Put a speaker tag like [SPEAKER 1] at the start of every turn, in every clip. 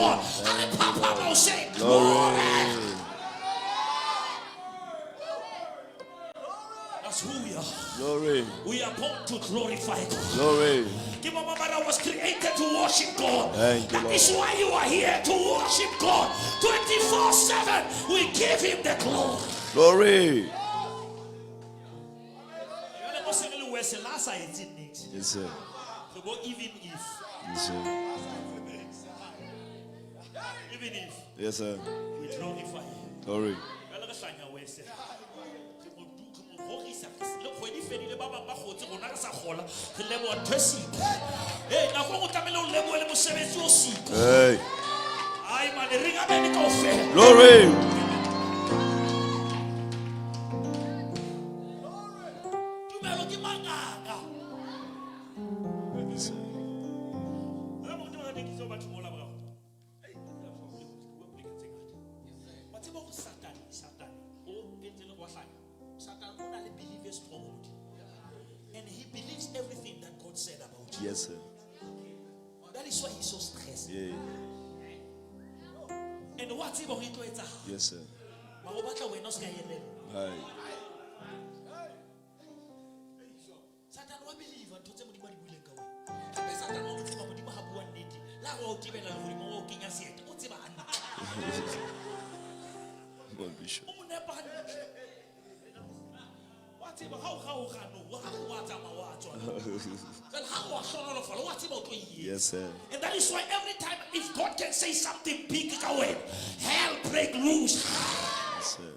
[SPEAKER 1] God. And Papa will say, glory. That's who we are.
[SPEAKER 2] Glory.
[SPEAKER 1] We are born to glorify God.
[SPEAKER 2] Glory.
[SPEAKER 1] I was created to worship God.
[SPEAKER 2] Thank you,
[SPEAKER 1] That is why you are here, to worship God 24/7. We give Him the glory.
[SPEAKER 2] Glory.
[SPEAKER 1] Yes, sir. Even if.
[SPEAKER 2] Yes, sir.
[SPEAKER 1] Even if.
[SPEAKER 2] Yes, sir.
[SPEAKER 1] We glorify Him.
[SPEAKER 2] Glory. Hey. Glory.
[SPEAKER 1] And he believes everything that God said about you.
[SPEAKER 2] Yes, sir.
[SPEAKER 1] That is why he's so stressed.
[SPEAKER 2] Yeah.
[SPEAKER 1] And what's about it?
[SPEAKER 2] Yes, sir. Hi.
[SPEAKER 1] Satan wa believe and tote modimo di buleng ka wena. Satan wa modimo modimo ha bua nnete. La go tibela le modimo o kenya seete. O tseba anna.
[SPEAKER 2] Lord Bishop.
[SPEAKER 1] O monepa ha. Wa tseba ha o ga no wa tsama wa tswa. Then how wa shona lo fala wa tseba o tlo yi.
[SPEAKER 2] Yes, sir.
[SPEAKER 1] And that is why every time if God can say something big ka wena, hell break loose.
[SPEAKER 2] Yes, sir.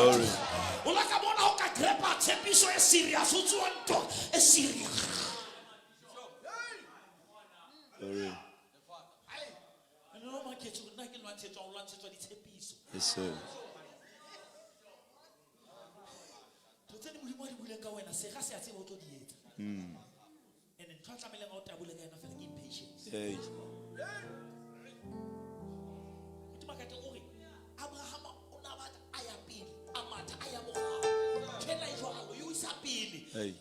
[SPEAKER 1] Glory.
[SPEAKER 2] Glory. Yes, sir. Hey. Hey.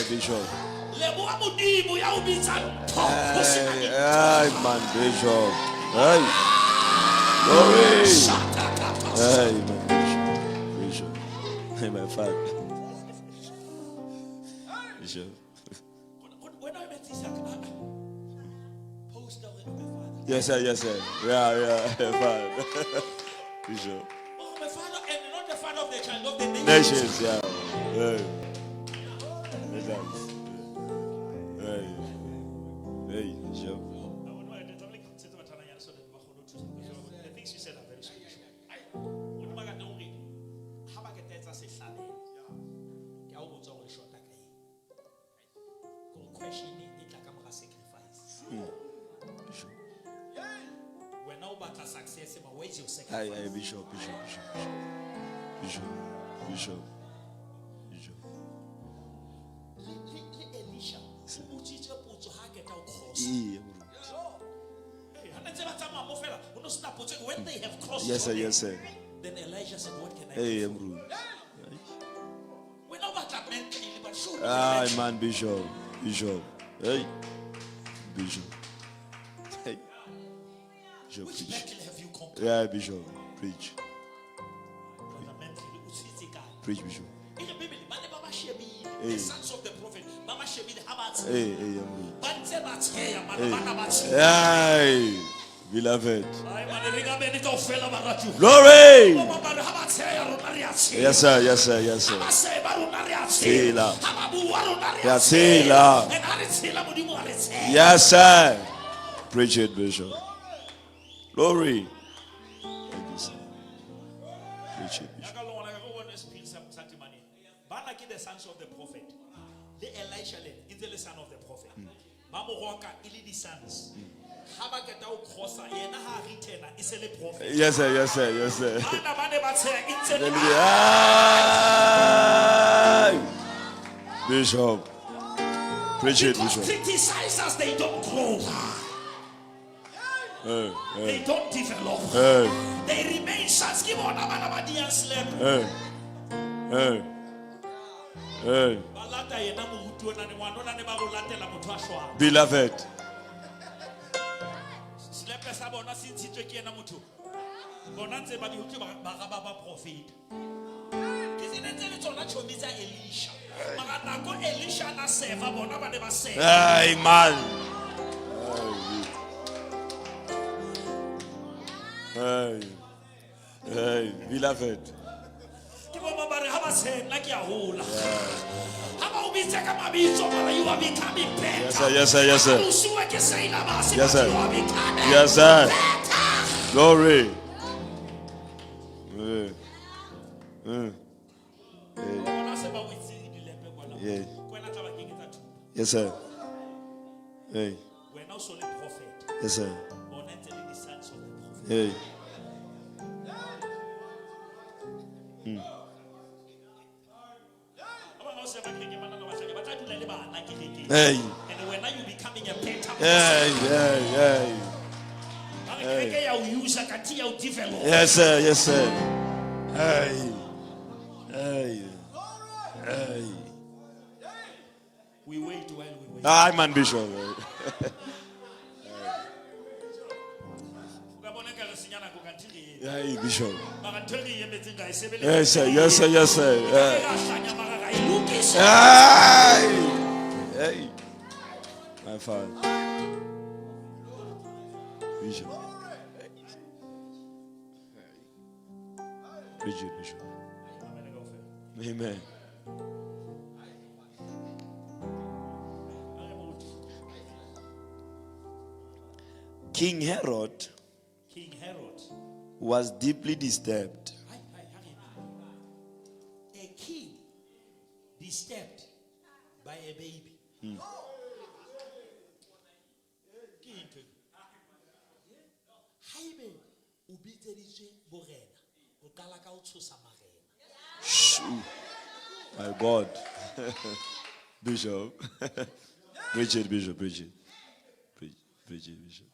[SPEAKER 2] Bishop. Hey, man, Bishop. Hey. Glory. Hey, man, Bishop. Hey, my father. Bishop. Yes, sir, yes, sir. Yeah, father. Bishop.
[SPEAKER 1] Oh, my father, and not the father of the child, of the
[SPEAKER 2] Nations, yeah. Hey. Hey, Bishop.
[SPEAKER 1] The things you said are very spiritual. When now about success, where's your sacrifice?
[SPEAKER 2] Hey, Bishop.
[SPEAKER 1] When they have crossed,
[SPEAKER 2] yes, sir, yes, sir.
[SPEAKER 1] Then Elijah said, what can I
[SPEAKER 2] do?
[SPEAKER 1] We're not about that mentally, but surely.
[SPEAKER 2] Man, Bishop. Hey, Bishop. Hey, Bishop.
[SPEAKER 1] Which mentally have you come to?
[SPEAKER 2] Yeah, Bishop. Preach. Preach, Bishop.
[SPEAKER 1] The sons of the prophet, Mama Shebi the Habat.
[SPEAKER 2] Hey, beloved.
[SPEAKER 1] Glory.
[SPEAKER 2] Yes, sir. Yes, sir. Preach it, Bishop. Glory. Thank you, sir. Preach it, Bishop.
[SPEAKER 1] The sons of the prophet, the Elisha, the son of the prophet. Mamohoka, the sons.
[SPEAKER 2] Yes, sir. Bishop, Preach it,
[SPEAKER 1] Because
[SPEAKER 2] Bishop.
[SPEAKER 1] criticizers, they don't grow. They don't develop. They remain shut. Give on a slap.
[SPEAKER 2] Beloved. Amen. Hey, beloved.
[SPEAKER 1] You are becoming better.
[SPEAKER 2] Yes, sir, yes, sir, yes, sir.
[SPEAKER 1] Yes,
[SPEAKER 2] sir.
[SPEAKER 1] You are becoming
[SPEAKER 2] Yes, sir.
[SPEAKER 1] better.
[SPEAKER 2] Glory. Yeah. Yes, sir. Hey.
[SPEAKER 1] We're now solid prophet.
[SPEAKER 2] Yes, sir.
[SPEAKER 1] Born and telling the sons of the prophet.
[SPEAKER 2] Hey. Hey.
[SPEAKER 1] And when now you becoming a better
[SPEAKER 2] Hey, hey, hey. Yes, sir, yes, sir. Hey. Hey. Hey.
[SPEAKER 1] We wait while we wait.
[SPEAKER 2] I'm man, Bishop. Hey, Bishop. Yes, sir, yes, sir, yes, sir. Hey. Hey. My father. Bishop. Bridget, Bishop. Amen. King Herod was deeply disturbed.
[SPEAKER 1] A king disturbed by a baby.
[SPEAKER 2] My God. Bishop. Preach it, Bishop. Preach it. Preach it, Bishop.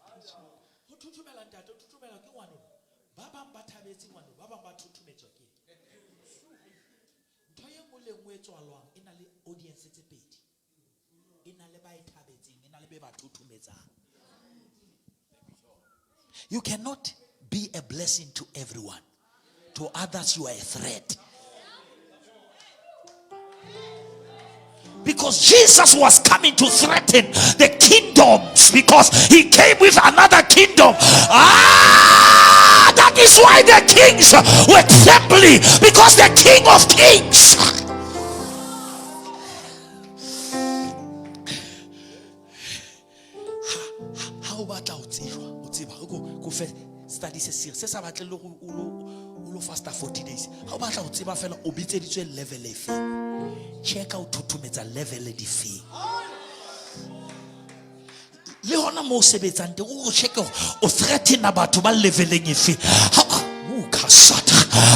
[SPEAKER 1] You cannot be a blessing to everyone. To others, you are a threat. Because Jesus was coming to threaten the kingdoms, because he came with another kingdom. That is why the kings were trembling, because the King of Kings. How about study says faster 40 days. How about level check out to a level fee. Leona mo sebetsante o check o threaten about to ba leveling fee.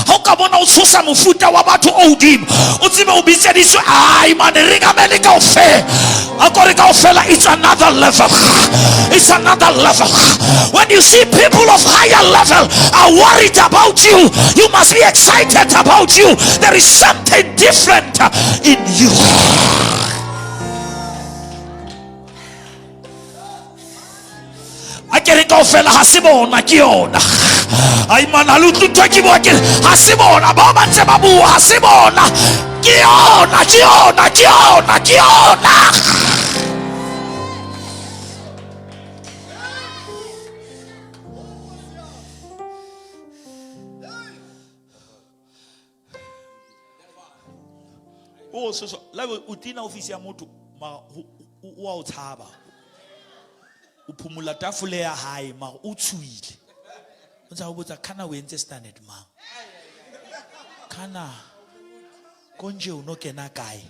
[SPEAKER 1] How come on o tshosa mofuta wa batho o dim o tsebe o bitsediswe ai man ringa medical fair akore ka ofela. It's another level. It's another level. When you see people of higher level are worried about you, you must be excited about you. There is something different in you. Akereka ofela hasimona kiona aimana lutu tokiboke hasimona baba nsebabu hasimona kiona. Oh so la utina ofisi ya motho ma wa utshaba uphumula tafule ya hayi ma utshuile unza ubutsa kana wenze standard ma kana konje unokena kae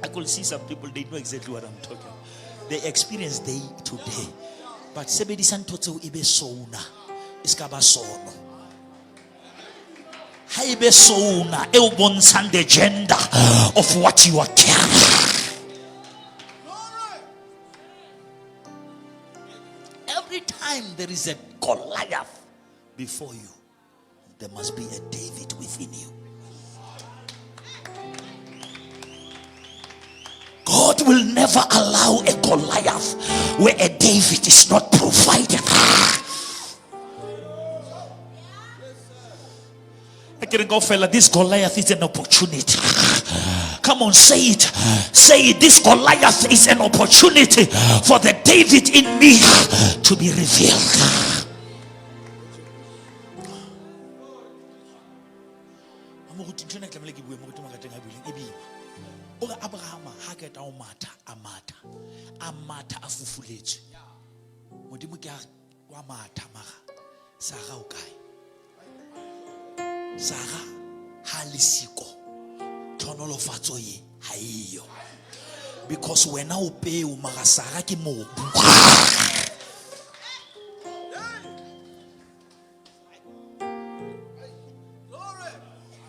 [SPEAKER 1] I could see some people, they know exactly what I'm talking about. They experience day to day. But sebedi santotse ibe sona iskaba sono. Haibe sona e o bontshang the gender of what you are carrying. Every time there is a Goliath before you, there must be a David within you. God will never allow a Goliath where a David is not provided. I can go, fella. This Goliath is an opportunity. Come on, say it. Say it. This Goliath is an opportunity for the David in me to be revealed. Abraham haketa o amata afufuletswe modimo ke wa matha mara Sara o kae Sara ha lesiko tlhonolofatso ye ha iyo because wena o peu mara Sara ke mobu.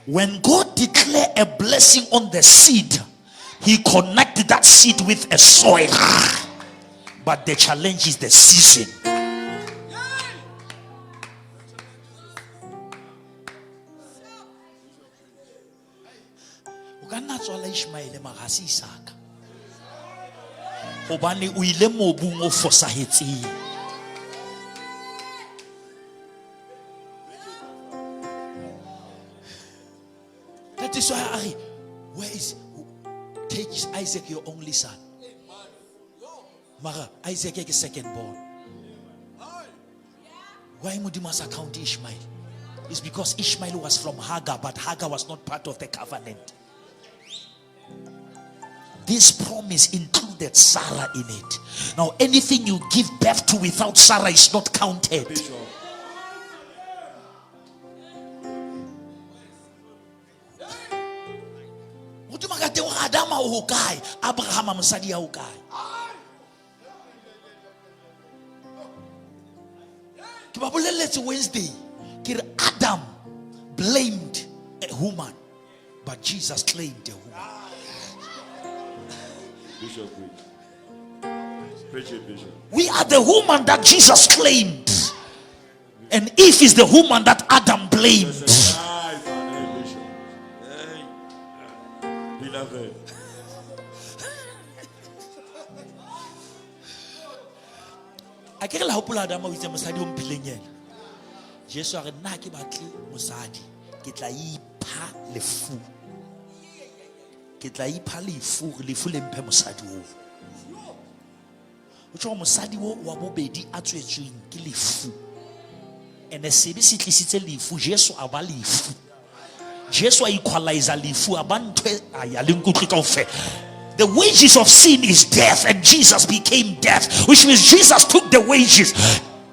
[SPEAKER 1] When God declared a blessing on the seed, He connected that seed with a soil. But the challenge is the season. O ka nna tswala Ishmael magasi Isaka. Hobane o ile mobung o fosahetseng. That is why where is take Isaac your only son? Mara Isaac is second born. Why Mudimas account Ishmael? It's because Ishmael was from Hagar, but Hagar was not part of the covenant. This promise included Sarah in it. Now anything you give birth to without Sarah is not counted. Abraham mosadi ya ukai. Ke ba boleletse Wednesday ke Adam blamed a woman but Jesus claimed a woman.
[SPEAKER 2] Bishop, preach it, Bishop.
[SPEAKER 1] We are the woman that Jesus claimed, and Eve is the woman that Adam blamed.
[SPEAKER 2] Beloved.
[SPEAKER 1] I can't help Adam with the Mosadi on Pilenian. Jesus are not battle Mosadi. Get la ipa le fou. Get la ipa le fou le fou le mpe Mosadi wo. Ocho Mosadi wo wabobedi atwetsuing ke le fou. Ene sebe sitlisitse le fou Jesus aba le fou. Jesus equalizer le fou abantwe ayale nkutli ka ofe. The wages of sin is death, and Jesus became death, which means Jesus took the wages.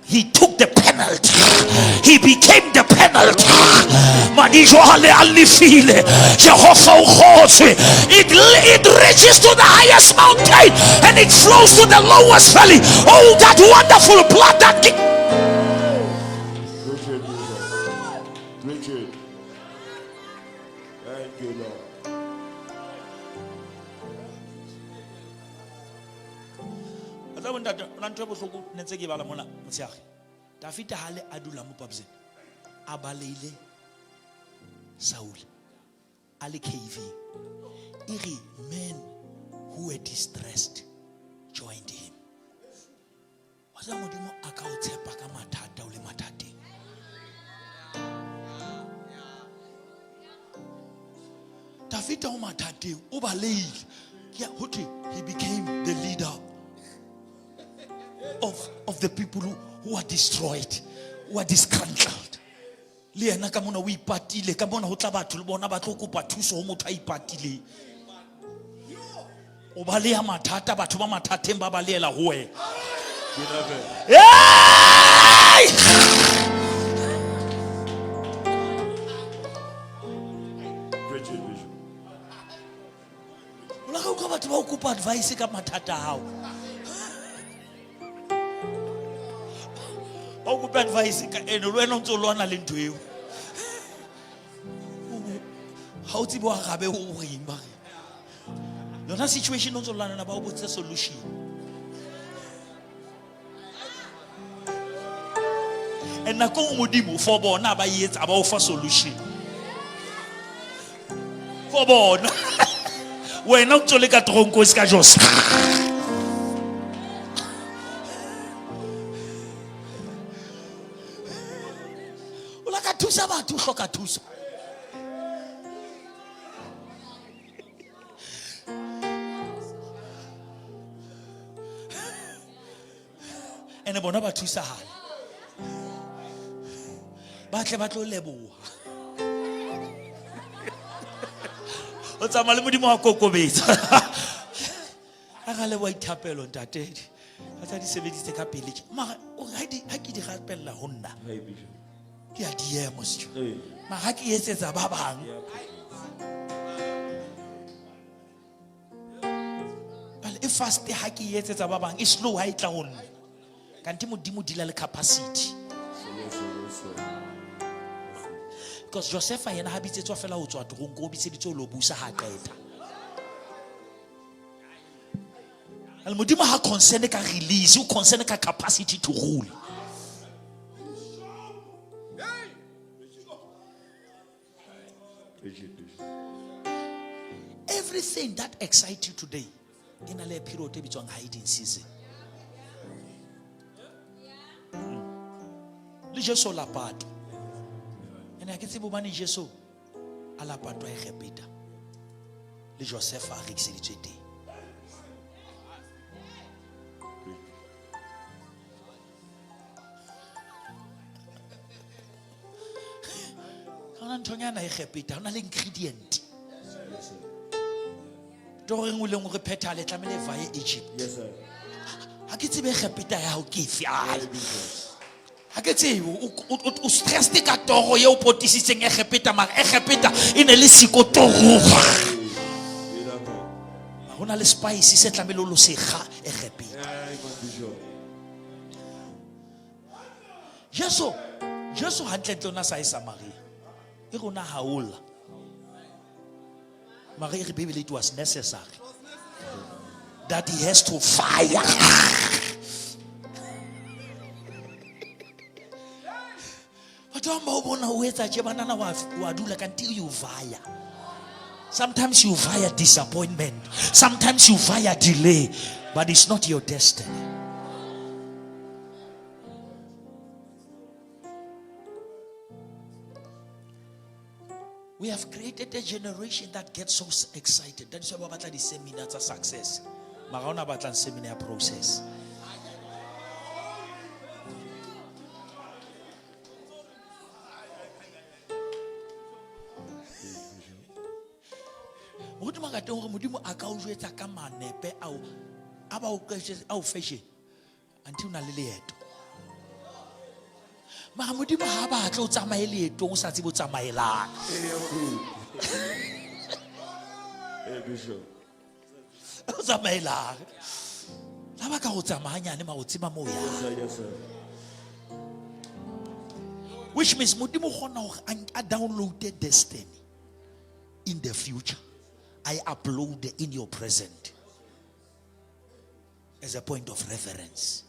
[SPEAKER 1] He took the penalty. He became the penalty. It reaches to the highest mountain and it flows to the lowest valley. Oh, that wonderful blood that
[SPEAKER 2] Richard. Thank you, Lord.
[SPEAKER 1] David hale adula mo pabse abaleile Saul ali KV iri men who were distressed joined him. Waza modimo akaotshepa ka mathata o le mathateng. David o mathateng o baleile he became the leader of the people who are destroyed, who are disgruntled. Le ena ka mona o ipatile ka mona ho tla batho le bona ba tlo kopa thuso ho motho a ipatile. O ba le ya mathata batho ba mathateng ba balela ho wena. Hey! Ola ka batho ba o kopa advice ka mathata hao. tlo advise ka ene le wena o ntse o lwana le ntho eo ha o tsebe wa gabe o reng ba yona situation o ntse o lwana na ba o botse solution and na ko modimo for bona ba yetsa ba o fa solution for bona wena o tsole ka tronko se ka Jos o la ka thusa batho hloka thuso ene bona ba thusa hale ba tle ba tlo leboha o tsama le modimo wa kokobetsa a ga le wa ithapelo ntatedi a tsa di sebeditse ka pele mara o ga ke di gapella ho nna ke a di emo sjo ma ga ke etsetsa ba bang bale e fast ha ke etsetsa ba bang e slow ha itla ho nna kanti modimo dila le capacity because Joseph yena ha bitsetswa fela ho tswa tronko o bitseditse o lo busa ha qeta al modimo ha concern ka release o concern ka capacity to rule everything that excites you today in a period e bitswang hiding season le Jesu la pato ene a ke tsebo bane Jesu a la pato e repeta le Joseph a rekiseditswe teng kana ntonyana e repeta ona le ingredient do re ngule ngwe repeta le tlamele vaye Egypt yes sir ha ke tsebe repeta ya ho ke fi ha ke tsebe o stress ka toro ye o potisitseng e repeta mara e repeta ine le sikotoro hona le spice se tlamele o lo sega e repeta Jesu hantle tlona sa isa Maria e rona haola Maria re Bible it was necessary that he has to fire sometimes you via disappointment, sometimes you via delay, but it's not your destiny. We have created a generation that gets so excited. That is why we have the seminar to success. Marona batlan seminar process. Modimo a ka o jwetsa ka manepe ao a ba o kgetse a o feshe until na le leeto ma modimo ha ba tla o tsamaye leeto o sa tsebo tsamaelang bishop o tsamaelang la ba ka go tsamaya ne ma o tsima mo ya yes sir which means modimo gona go a downloaded destiny in the future. I upload in your present as a point of reference.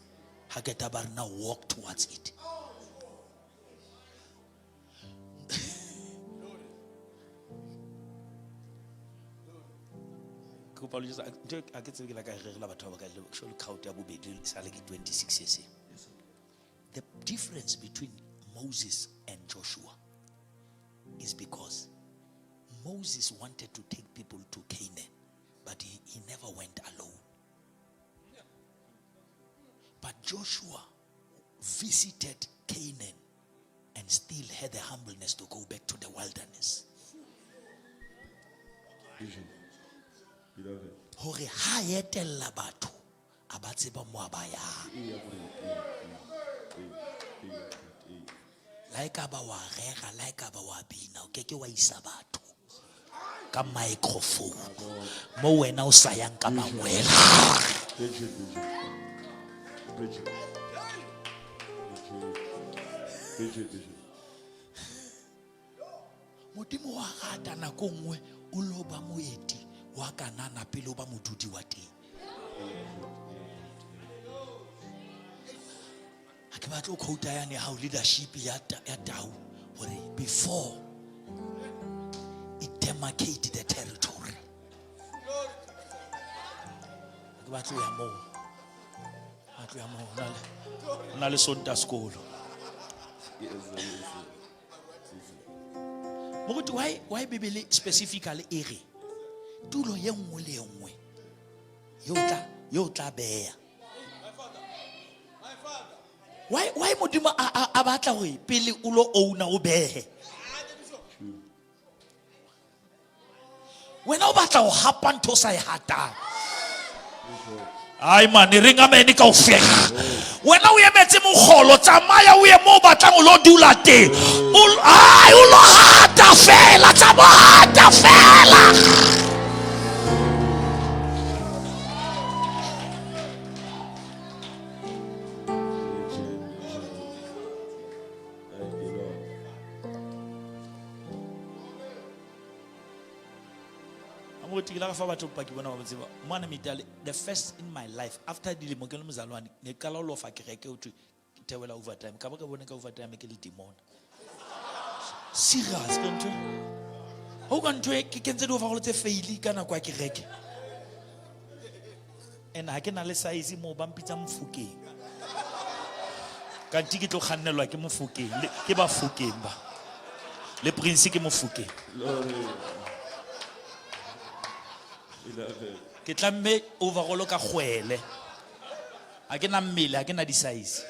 [SPEAKER 1] Haketabar now walk towards it. The difference between Moses and Joshua is because Moses wanted to take people to Canaan, but he never went alone. But Joshua visited Canaan and still had the humbleness to go back to the wilderness. Hore ha etella batho abatseba mo abaya. Like aba wa rega, like aba wa bina, o keke wa isa batho. Ka microphone mo wena o sayang ka mangwela
[SPEAKER 2] Preach it, Bishop.
[SPEAKER 1] modimo wa rata nako nngwe o lo ba moeti wa kanana pele o ba modudi wa teng. Ha ke batla o quote yane how leadership ya tau hore before it demarcated the territory. Ha ke batla ya mo. Batla ya mo na le sonta sekolo.
[SPEAKER 2] Yes, sir.
[SPEAKER 1] Moruti why Bibele specifically ere tulo ye nngwe le nngwe yo tla beya. Why modimo a batla hore pele o lo owna o behe. Wena o batla ho hapa ntho sa e hatang. Ai man ringa meni kaofela. Wena o emetse mogolo tsamaya o ye mo batlang o lo dula teng. Ai o lo hata fela tsamaya fela. The first in my life after dealing with Muzalwani, the color of a kereke to tell overtime. Kabaka won't overtime, make a little demon. Serious country. How can you can say over all the faili can a quack kereke? And I can always say more bumpita mufuke. Can't take it to handle like a mufuke. Kiba fuke. Le principe mufuke. Ke tlamme overall ka khwele a ke na mmele a ke na di size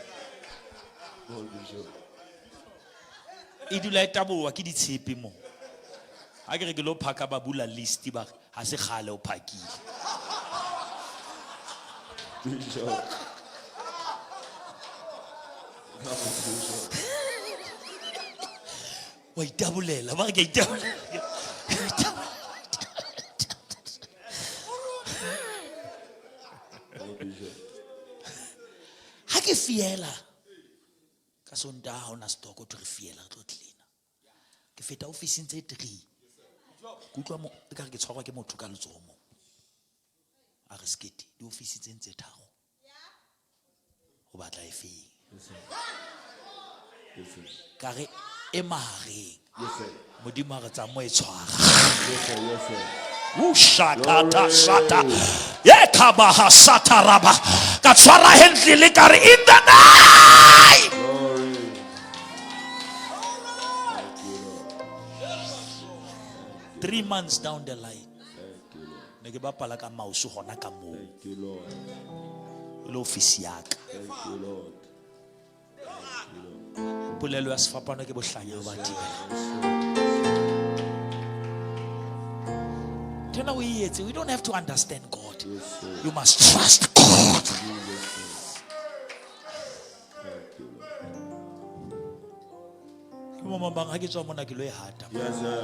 [SPEAKER 1] e dula e taboa ke ditshepe mo a ke re ke lo phaka ba bula list ba ha se khale o phakile wa itabulela ba ke itabulela ha ke fiela ka sontaha ona stoko to re fiela re tlo cleaner ke feta office tse 3 ke utlwa mo ka re ke tshwarwa ke motho ka letsomo a re Sekete di office tse ntse tharo ho batla efeng ka re e mahareng modimo re tsa mo e tshwara Ushakata sata yekabaha sataraba katshwara hentle le kare in the night. 3 months down the line ne ke bapala ka mausu hona ka mo le office ya ka polelo ya sefapano ke bohlanya ba tibela. We don't have to understand God. You must trust God. Yes, sir.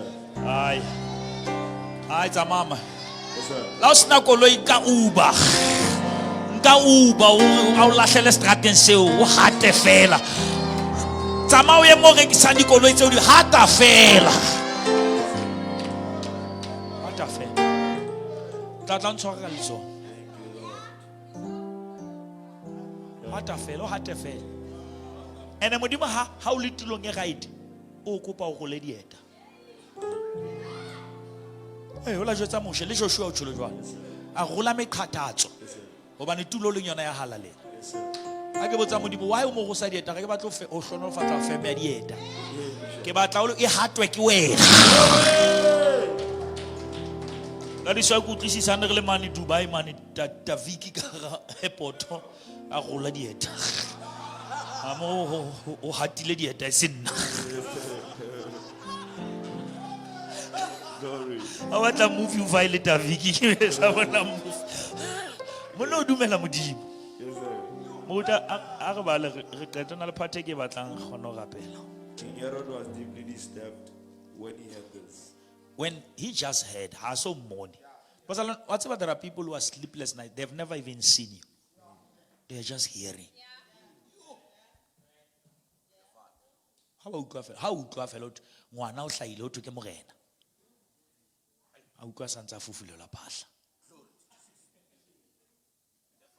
[SPEAKER 1] Ai mama. Yes, sir. Laos na koloi ka Uber. Nka Uber o lahlele strateng seo o hate fela. Tsama o ye mo rekisa dikoloi tseo di hata fela. Hata fela. Tlatla ntshwara letso. Hata fela, hate fela. Ene modimo ha o le tulong e right. O kopa o go le dieta. Ola jwetsa moshe le Joshua o tsholo jwana. A rola meqhatatso. Hobane tulo le yona ya halale. A ke botsa modimo why o mo go sa dieta ke batla o hlonofatsa feme ya dieta. Ke batla o e hatwe ke wena. La di swa go tlisisana re le mane Dubai mane ta Viki ka airport a rola dieta. Amo o hatile dieta e senna. I want to move you violate a Vicky. I want to move. Mono dumela modimo. Yes sir. Mota a re ba le re qetana le party ke batlang gono rapela. King Herod was deeply disturbed when he heard this. When he just heard, how so morning. Because whatever there are people who are sleepless night, they've never even seen you. They are just hearing. How utlwa fela ngwana o hlaile o thwe ke morena. A utlwa santse a fufulela phahla.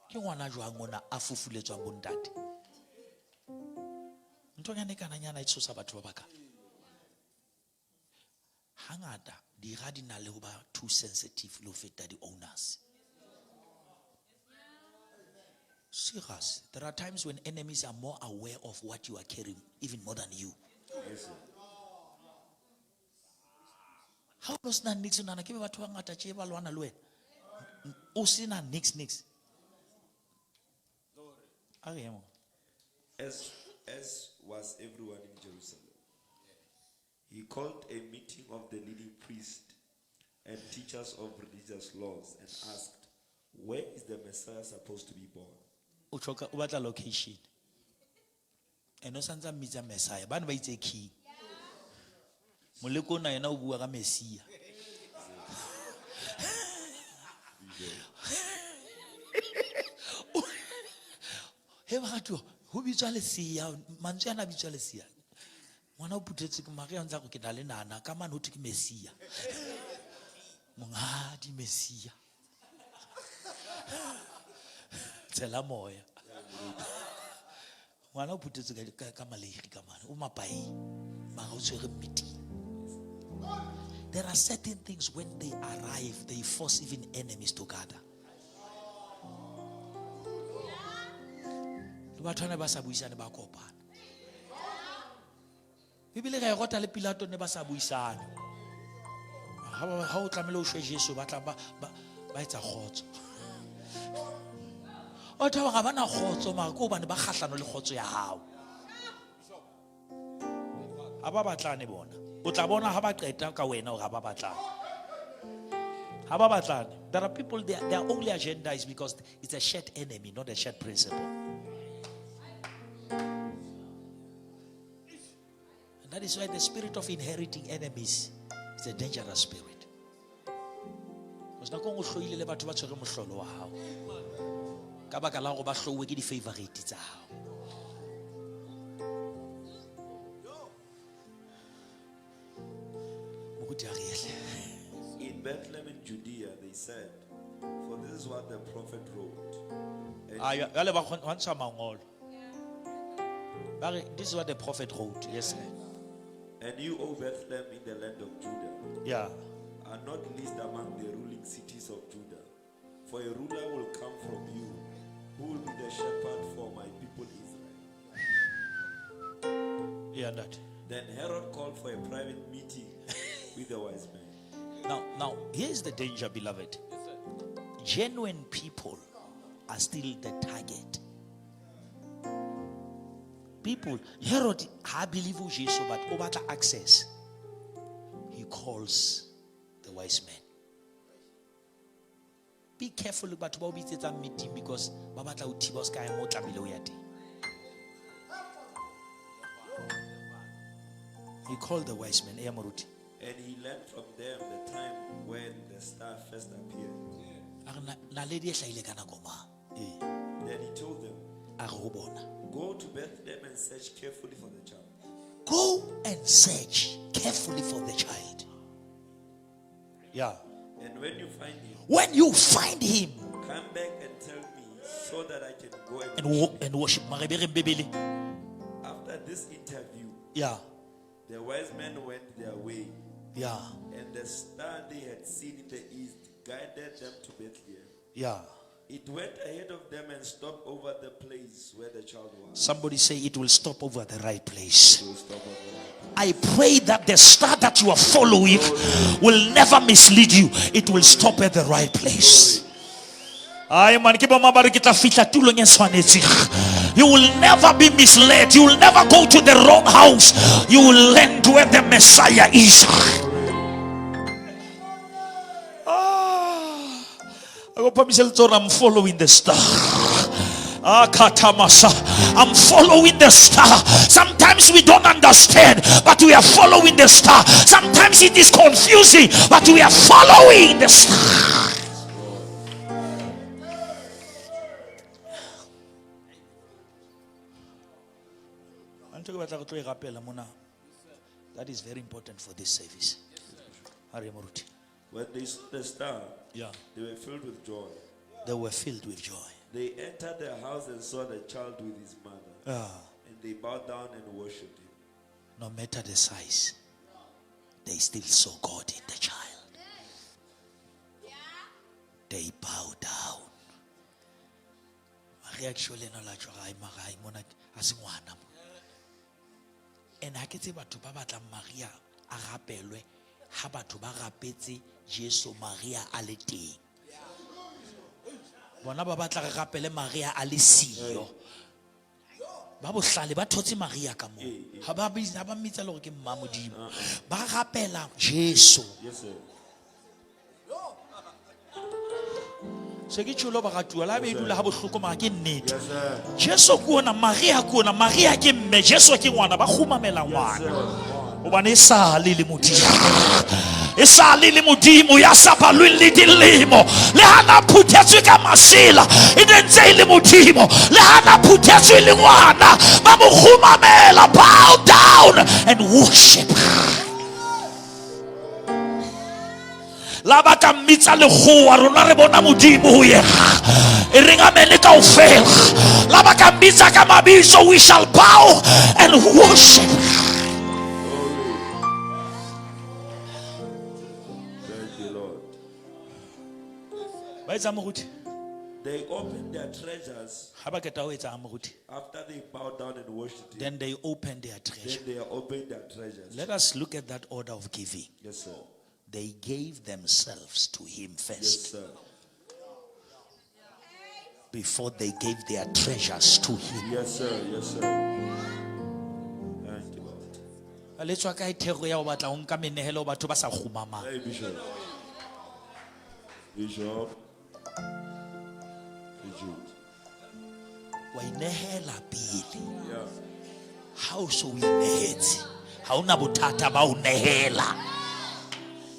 [SPEAKER 1] Ke ngwana jwang ona a fufuletswa bo ntate. Ntho nyane kana nyana e tshosa batho ba baka. Hangata dira di na le ho ba too sensitive le ho feta di owners. Serious. There are times when enemies are more aware of what you are carrying, even more than you.
[SPEAKER 2] Yes, sir.
[SPEAKER 1] How does na nix na ke batho ba ngata tše ba lwana le wena? O sina nix.
[SPEAKER 2] As was everyone in Jerusalem, he called a meeting of the leading priests and teachers of religious laws and asked, where is the Messiah supposed to be born?
[SPEAKER 1] O batla location. Eno santsa mmitsa Messiah. Bana ba itse king. Moleko na yena o bua ka Messiah. He batho ho bitswa lesia, mantswe ana bitswa lesia. Ngwana o puthetse ke mare ya ntse go ke na le nana ka mane ho thwe ke Messiah. Mongadi Messiah. Tsela moya. Ngwana o puthetse ka malegi ka mane o mapai mara o tshwere mmiti. There are certain things when they arrive, they force even enemies to gather. Batho ne ba sa buisane ba kopana. Bibele ga e gota le Pilato ne ba sa buisane. Ha o tlamele o shwe Jesu ba tla ba etsa khotso. O tla ga bana khotso mara ko bane ba kgahlano le khotso ya hao. Ha ba batlane bona. O tla bona ha ba qeta ka wena o ga ba batlane. Ha ba batlane. There are people their only agenda is because it's a shared enemy, not a shared principle. That is why the spirit of inheriting enemies is a dangerous spirit. Because na go hloile le batho ba tshwere mohlolo wa hao. Ka baka la go ba hlowe ke di favorite tsa hao.
[SPEAKER 2] In Bethlehem in Judea, they said, for this is what the prophet wrote.
[SPEAKER 1] This is what the prophet wrote. Yes, sir.
[SPEAKER 2] And you, O Bethlehem, in the land of Judah, are not least among the ruling cities of Judah. For a ruler will come from you, who will be the shepherd for my people Israel.
[SPEAKER 1] That.
[SPEAKER 2] Then Herod called for a private meeting with the wise men.
[SPEAKER 1] Now, here's the danger, beloved. Genuine people are still the target. People, Herod, I believe Jesus, but over the access, he calls the wise men. Be careful about what we say meeting because Babata Utibos Kaya Mota Miloyati. He called the wise men, Eyamuruti.
[SPEAKER 2] And he learned from them the time when the star first appeared. Then he told them, go to Bethlehem and search carefully for the child.
[SPEAKER 1] Go and search carefully for the child. Yeah.
[SPEAKER 2] And when you find him, come back and tell me so that I can go and
[SPEAKER 1] worship.
[SPEAKER 2] After this interview, the wise men went their way. And the star they had seen in the east guided them to Bethlehem. It went ahead of them and stopped over the place where the child was.
[SPEAKER 1] Somebody say it will stop over the right place. I pray that the star that you are following will never mislead you. It will stop at the right place. You will never be misled. You will never go to the wrong house. You will land where the Messiah is. I'm following the star. I'm following the star. Sometimes we don't understand, but we are following the star. Sometimes it is confusing, but we are following the star. That is very important for this service.
[SPEAKER 2] When they saw the star,
[SPEAKER 1] Yeah.
[SPEAKER 2] they were filled with joy.
[SPEAKER 1] They were filled with joy.
[SPEAKER 2] They entered their house and saw the child with his mother. And they bowed down and worshipped him.
[SPEAKER 1] No matter the size, they still saw God in the child. They bow down. Actually, no, and I can say to Baba Maria, Arapelwe, Habatu Barapezi, Jesu Maria Aleti. Bona ba batla re rapele Maria a le siyo ba bohlale ba thotse Maria ka mo ha ba mitsa le gore ke mmamodimo ba rapela Jesu.
[SPEAKER 2] Yes, sir.
[SPEAKER 1] Se ke tsholo ba gatua la be dula ha bohloko ma ke nnete.
[SPEAKER 2] Yes, sir.
[SPEAKER 1] Jesu kuona Maria ke mme Jesu ke ngwana ba khumamela ngwana o bane sa le modimo e sa le modimo ya sa balweng le dilemo le hana phuthetswe ka masela e ntse le modimo le hana phuthetswe le ngwana ba mo khumamela. Bow down and worship. Laba ka mitsa le khoa rona re bona modimo ho ye e ringa mele ka ofela laba ka mitsa ka mabiso. We shall bow and worship.
[SPEAKER 2] Thank you, Lord. They opened their treasures after they bowed down and worshipped him.
[SPEAKER 1] Then they opened their treasure.
[SPEAKER 2] Then they opened their treasures.
[SPEAKER 1] Let us look at that order of giving.
[SPEAKER 2] Yes, sir.
[SPEAKER 1] They gave themselves to him first.
[SPEAKER 2] Yes, sir.
[SPEAKER 1] Before they gave their treasures to him.
[SPEAKER 2] Yes, sir. Yes, sir. Thank you, Lord. Hey, Bishop. Bishop. Yeah.
[SPEAKER 1] How so we nehetse? How na botata ba o nehela?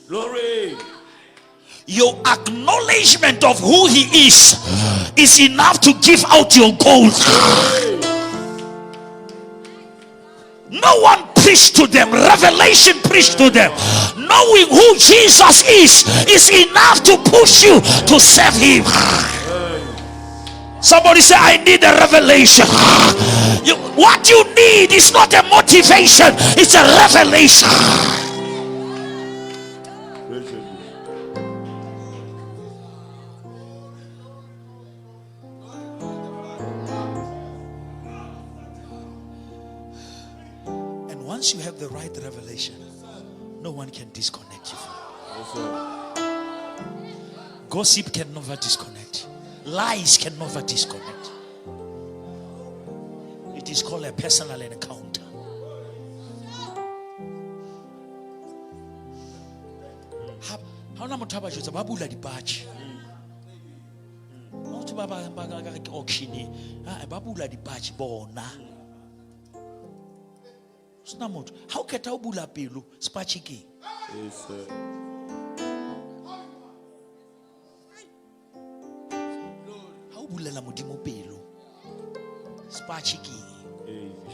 [SPEAKER 2] Glory.
[SPEAKER 1] Your acknowledgement of who he is enough to give out your gold. No one preached to them. Revelation preached to them. Knowing who Jesus is enough to push you to serve him. Somebody say, I need a revelation. What you need is not a motivation, it's a revelation. And once you have the right revelation, no one can disconnect you from it. Gossip can never disconnect. Lies can never disconnect. It is called a personal encounter. How na motho ba jotsa ba bula dipatch. Motho ba ka auction ba bula dipatch bona. Sna motho how keta o bula pelo spatch ke.
[SPEAKER 2] Yes, sir.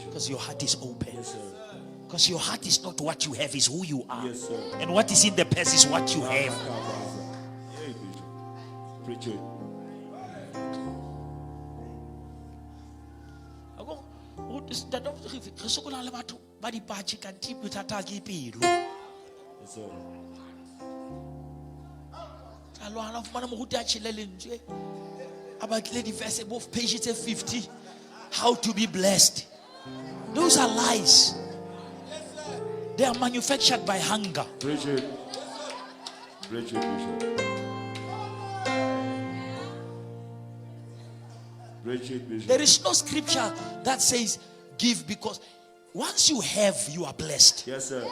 [SPEAKER 1] Because your heart is open.
[SPEAKER 2] Yes, sir.
[SPEAKER 1] Because your heart is not what you have, is who you are.
[SPEAKER 2] Yes, sir.
[SPEAKER 1] And what is in the past is what you have.
[SPEAKER 2] Hey, preach it. Yes, sir.
[SPEAKER 1] About lady verse above page 50. How to be blessed. Those are lies. They are manufactured by hunger.
[SPEAKER 2] Preach it. Preach it, Bishop. Preach it, Bishop.
[SPEAKER 1] There is no scripture that says give, because once you have, you are blessed.
[SPEAKER 2] Yes, sir.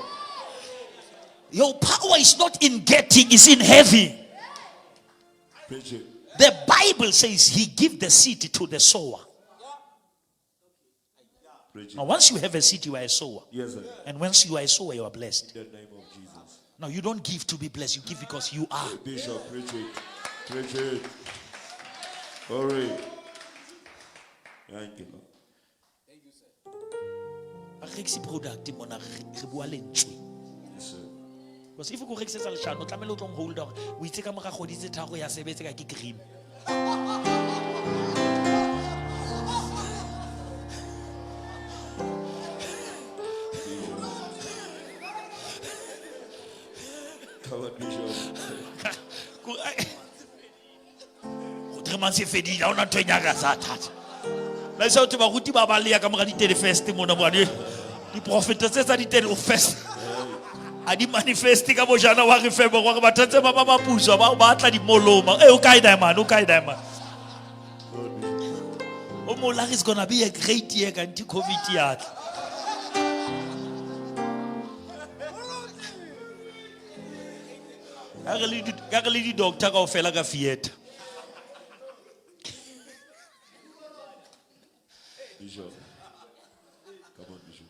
[SPEAKER 1] Your power is not in getting, it's in having.
[SPEAKER 2] Preach it.
[SPEAKER 1] The Bible says he give the seed to the sower. Now once you have a seed, you are a sower.
[SPEAKER 2] Yes, sir.
[SPEAKER 1] And once you are a sower, you are blessed.
[SPEAKER 2] In the name of Jesus.
[SPEAKER 1] Now you don't give to be blessed, you give because you are.
[SPEAKER 2] Bishop, preach it. Preach it. Hurry. Thank you, Lord.
[SPEAKER 1] Rexi product mona re bua lentswe.
[SPEAKER 2] Yes, sir.
[SPEAKER 1] Because if you go rekisetsa leshano tlamelo tlo hold on o itse ka mora kgodi tse tharo ya sebetse ka ke cream.
[SPEAKER 2] Come on, Bishop.
[SPEAKER 1] Go 3 months e fedile ha ona ntwe nyaka sa thatha. La sa o tba ruti ba ba le ka mora di 31st mona bone. Di prophets tsa di 31st. A di manifesti ka bojana wa re febo gore bathatse ba ba puso ba batla di moloma o kae diamond o mola is gonna be a great year ka anti covid yat ka re le di doctor ka o fela ka fieta
[SPEAKER 2] Bishop. Come on, Bishop.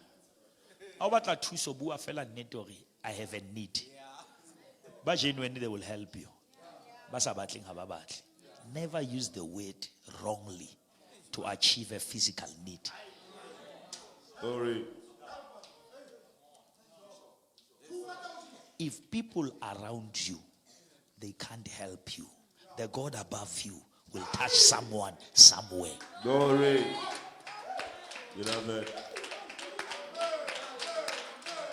[SPEAKER 1] a batla thuso bua fela nnete I have a need. But genuinely they will help you. But sabatling ha ba batle. Never use the word wrongly to achieve a physical need.
[SPEAKER 2] Glory.
[SPEAKER 1] If people around you, they can't help you, the God above you will touch someone somewhere.
[SPEAKER 2] Glory. Beloved.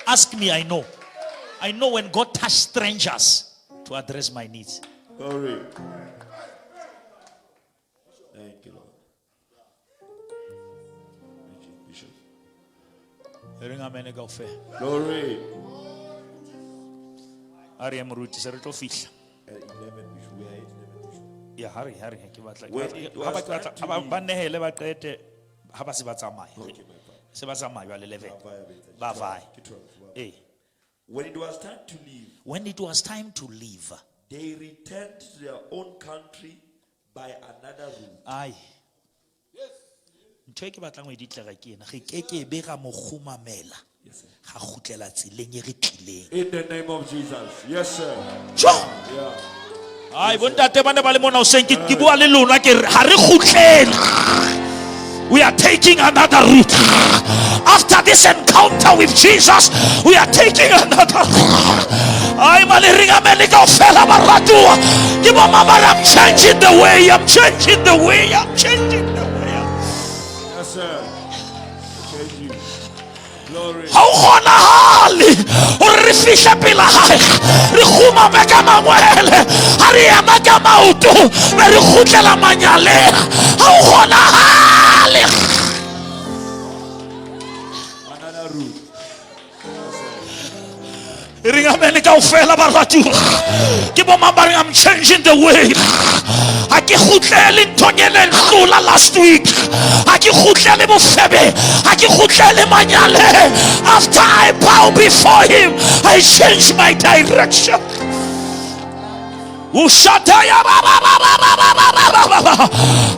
[SPEAKER 1] Ask me, I know. I know when God touched strangers to address my needs.
[SPEAKER 2] Glory. Thank you, Lord. Thank you, Bishop. Glory.
[SPEAKER 1] Ari amruti se re tlo fihla.
[SPEAKER 2] 11 Bishop. We are at 11 Bishop.
[SPEAKER 1] Ya hurry ke batla.
[SPEAKER 2] When it was time to leave.
[SPEAKER 1] Ba nehele ba qete ha ba se ba tsamaya.
[SPEAKER 2] Okay, my father.
[SPEAKER 1] Se ba tsamaya ba le 11. Ba vai. Eh.
[SPEAKER 2] When it was time to leave,
[SPEAKER 1] When it was time to leave,
[SPEAKER 2] they returned to their own country by another route.
[SPEAKER 1] ai. Ntwe ke batlang go ditlega ke ena. Ge ke be ga mo khumamela.
[SPEAKER 2] Yes, sir.
[SPEAKER 1] Ga khutlela tseleng e re tlileng.
[SPEAKER 2] In the name of Jesus. Yes, sir.
[SPEAKER 1] Sure.
[SPEAKER 2] Yeah.
[SPEAKER 1] Ai bontate bana ba le mona o seng ke bua le lona ke ha re khutlele. We are taking another route. After this encounter with Jesus, we are taking another route. I'm changing the way. I'm changing the way. I'm changing the way.
[SPEAKER 2] Yes, sir. Thank you. Glory.
[SPEAKER 1] How honahali or refisha pilahai rihuma meka mangwele hari amaka mautu beri khutlela manyale how honahali
[SPEAKER 2] Another route.
[SPEAKER 1] ringameni ka ufela baratu ke bo mambari I'm changing the way a ke khutlele ntonyele nhlula last week a ke khutlele bofebe a ke khutlele manyale after I bow before him I change my direction ushataya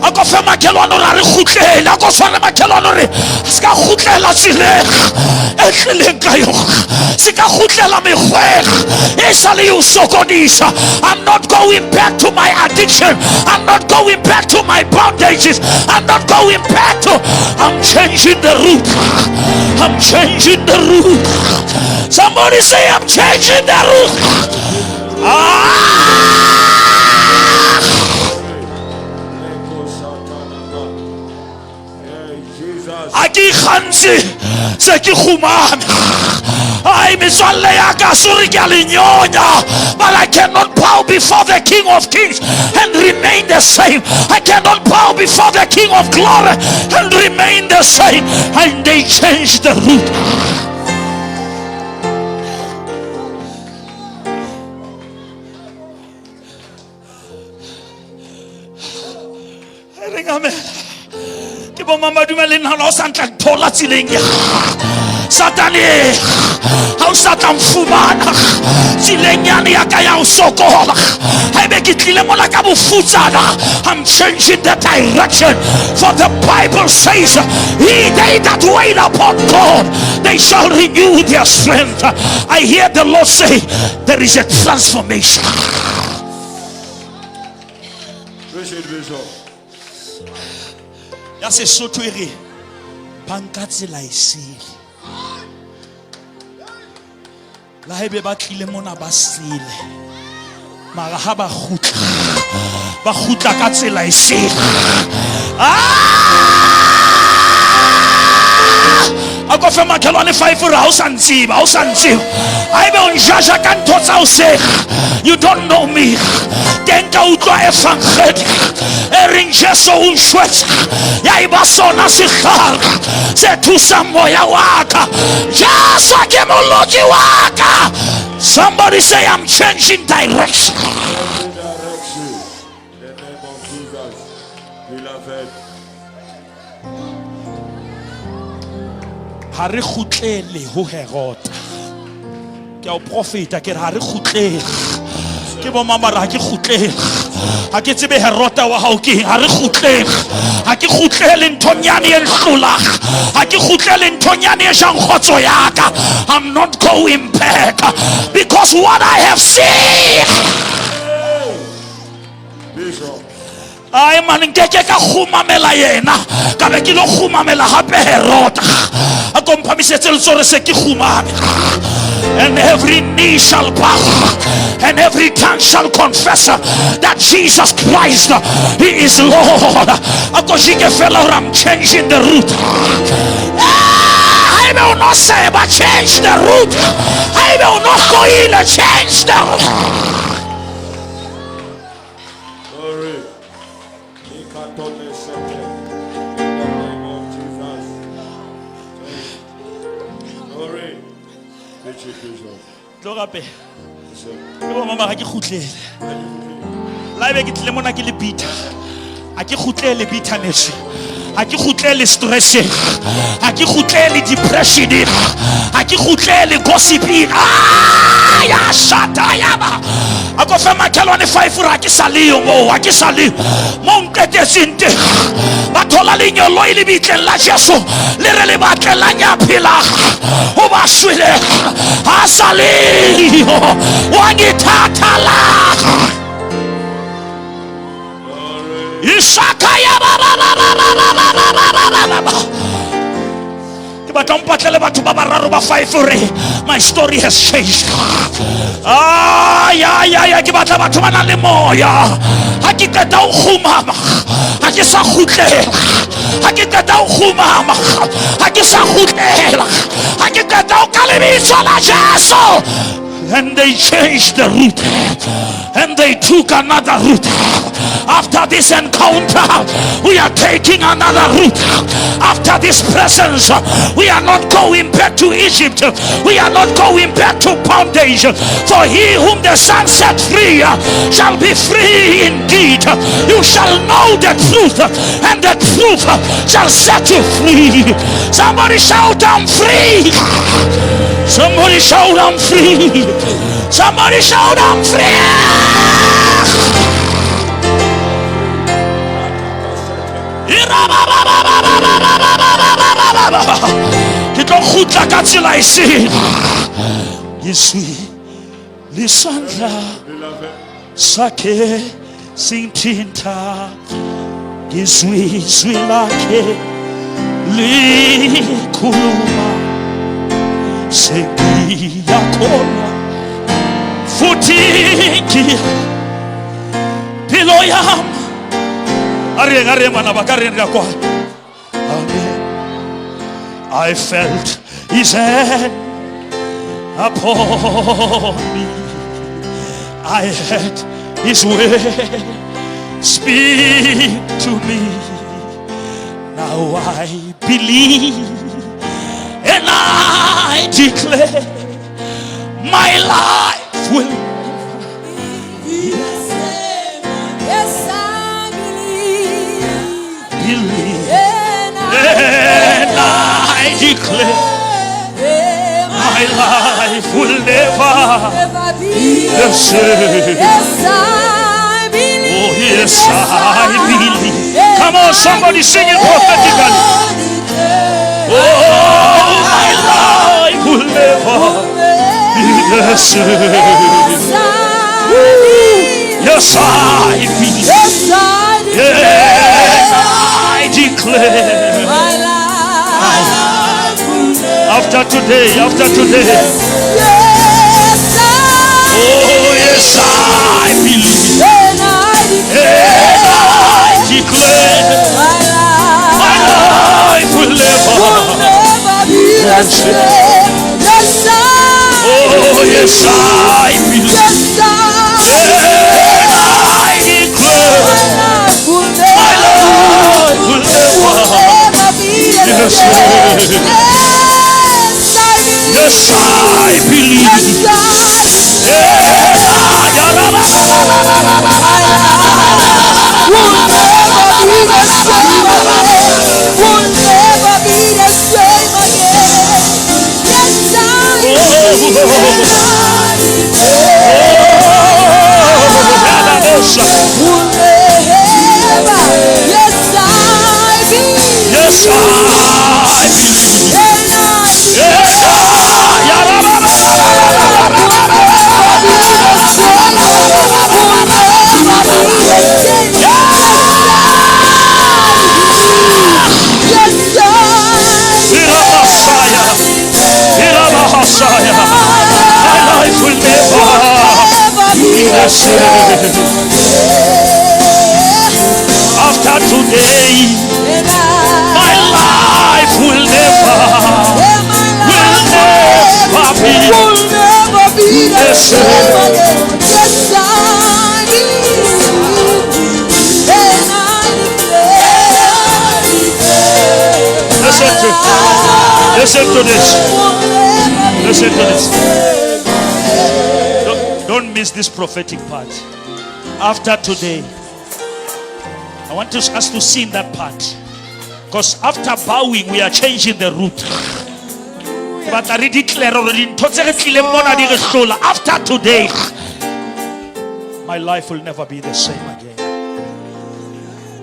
[SPEAKER 1] ako fe makelwana ra re khutlele ako tshwara makelwana re ska khutlela tsile etleleng ka yo ska khutlela megwega e sale yo sokodisa I'm not going back to my addiction I'm not going back to my bondages I'm not going back to I'm changing the route I'm changing the route somebody say I'm changing the route Aki khansi se ki khumana ai metswalle ya ka suri ke alinyonya but I cannot bow before the King of Kings and remain the same I cannot bow before the King of Glory and remain the same and they changed the route Amen ke bo mama dumele nna lo santla thola tsileng ya satane ha o satla mfumana tsileng ya ka ya o sokola ha be ke tlile mona ka bofutsana I'm changing the direction for the Bible says they that wait upon God they shall renew their strength I hear the Lord say there is a transformation ya se sotho ere banka tsela isile la ebe ba tlile mona ba sile mara ha ba khutla ka tsela e se ako fe makhelwane 5 ra usantsiba aibe unjaja ka ntho tsa o se you don't know me tenka utlwa evangeli ering Jesu unshwetsa ya iba sona sigara se thusa moya waka Jesu ke moloki waka. Somebody say I'm changing direction.
[SPEAKER 2] In the name of Jesus, beloved.
[SPEAKER 1] Ha re khutlele ho Herod. Ke o profeta ke ha re khutlele. Ke bo mama ra ke khutlele. Ha ke tsebe Herod wa hao ke ha re khutlele. Ha ke khutlele nthonyane e nhlola. Ha ke khutlele nthonyane e jang khotso yaka. I'm not going back because what I have seen.
[SPEAKER 2] Bishop.
[SPEAKER 1] Ay man nkeke ka khumamela yena ka be ke lo khumamela hape Herod a komphamisetse le tsore se ke khumame. And every knee shall bow and every tongue shall confess that Jesus Christ, He is Lord. Akojike fella, I'm changing the route. I will not say but change the route. I will not go in and change the route.
[SPEAKER 2] Glory. Ikatole Sekete. In the name of Jesus. Glory. Bishop.
[SPEAKER 1] Logape
[SPEAKER 2] Bishop.
[SPEAKER 1] ke bo mama ga ke khutlele la be ke tle mona ke le bita a ke khutlele bitterness a ke khutlele stress a ke khutlele depression a ke khutlele gossiping ya shata ya ba a go fa makhelwane 5 ra ke saliyo mo a ke saliyo mo nketetsinte ba thola lenyolo ile bitleng la Jesu le re le batlela nya phila o ba shwele a saliyo wa ngithatha la Isaka ya ba ke batla mpatlele batho ba bararo ba 5 re my story has changed. Ya ke batla batho ba na le moya ha ke qeta o khumama ha ke sa khutlela ha ke qeta o khumama ha ke sa khutlela ha ke qeta o ka lebitso la Jesu. And they changed the route and they took another route. After this encounter we are taking another route. After this presence we are not going back to Egypt, we are not going back to bondage, for he whom the Son set free shall be free indeed. You shall know the truth and the truth shall set you free. Somebody shout I'm free. Somebody shout I'm free. Somebody shout I'm free. Ke tlo khutla ka tsela e se Yeswi lisandla sakhe sinthinta Yeswi lakhe likhuluma sengiyakholwa futhi philo yami are mana bakarenda kwa I felt his hand upon me. I heard his word speak to me. Now I believe and I declare my life will be the same.
[SPEAKER 3] Yes, I believe.
[SPEAKER 1] And I declare my life will never be the same.
[SPEAKER 3] Yes, I believe.
[SPEAKER 1] Oh, yes, I believe. Come on, somebody sing it prophetically. Oh, my life will never be the same. Yes, I believe.
[SPEAKER 3] Yes,
[SPEAKER 1] I declare
[SPEAKER 3] my life
[SPEAKER 1] after today,
[SPEAKER 3] yes.
[SPEAKER 1] yes, I believe.
[SPEAKER 3] Yes, I
[SPEAKER 1] declare
[SPEAKER 3] my life will
[SPEAKER 1] my life will
[SPEAKER 3] never be the
[SPEAKER 1] Yes,
[SPEAKER 3] same.
[SPEAKER 1] Yes, I believe.
[SPEAKER 3] Yes, I will never be the same again. Yes, I
[SPEAKER 1] My life will never be the same. After today, my life will never be the same.
[SPEAKER 3] Yes, I believe, and I
[SPEAKER 1] Listen to this. Listen to this. Don't miss this prophetic part. After today, I want us to see in that part. Because after bowing, we are changing the route. But I declare already, after today, my life will never be the same again.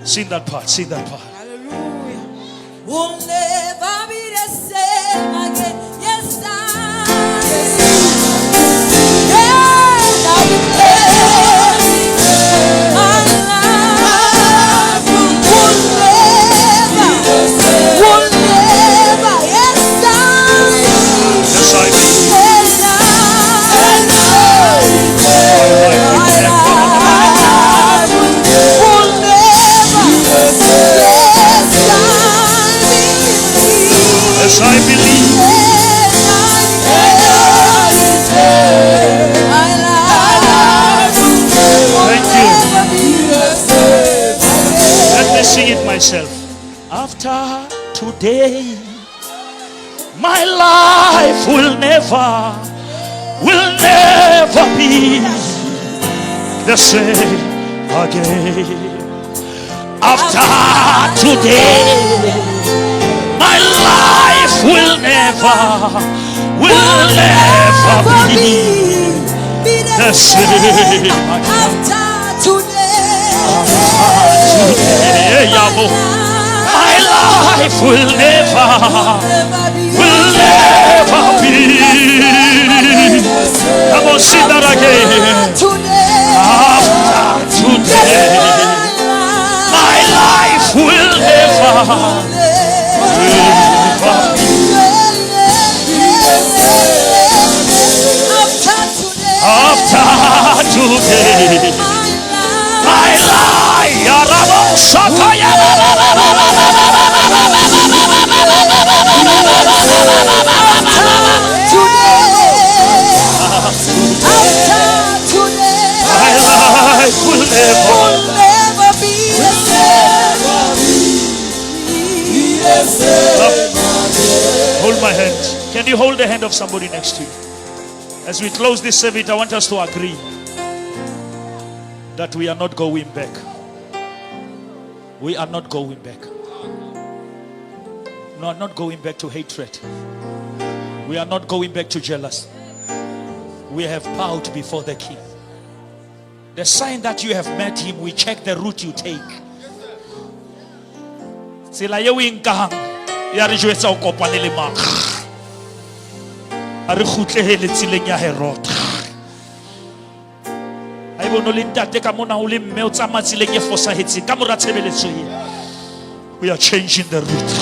[SPEAKER 1] See that part, see that part.
[SPEAKER 3] Hallelujah. Will never be the same again. Yes,
[SPEAKER 1] Yes, I believe. Thank you. Let me sing it myself. After today, my life will never be the same again. After today, my life will never be the same.
[SPEAKER 3] After today,
[SPEAKER 1] my life will never be. Come on, sing that again. After today, my life will never be. After today, my life, will never be the same. Hold my hand. Can you hold the hand of somebody next to you? As we close this service, I want us to agree that we are not going back. We are not going back. No, not going back to hatred. We are not going back to jealousy. We have bowed before the King. The sign that you have met him, we check the route you take. We are changing the route.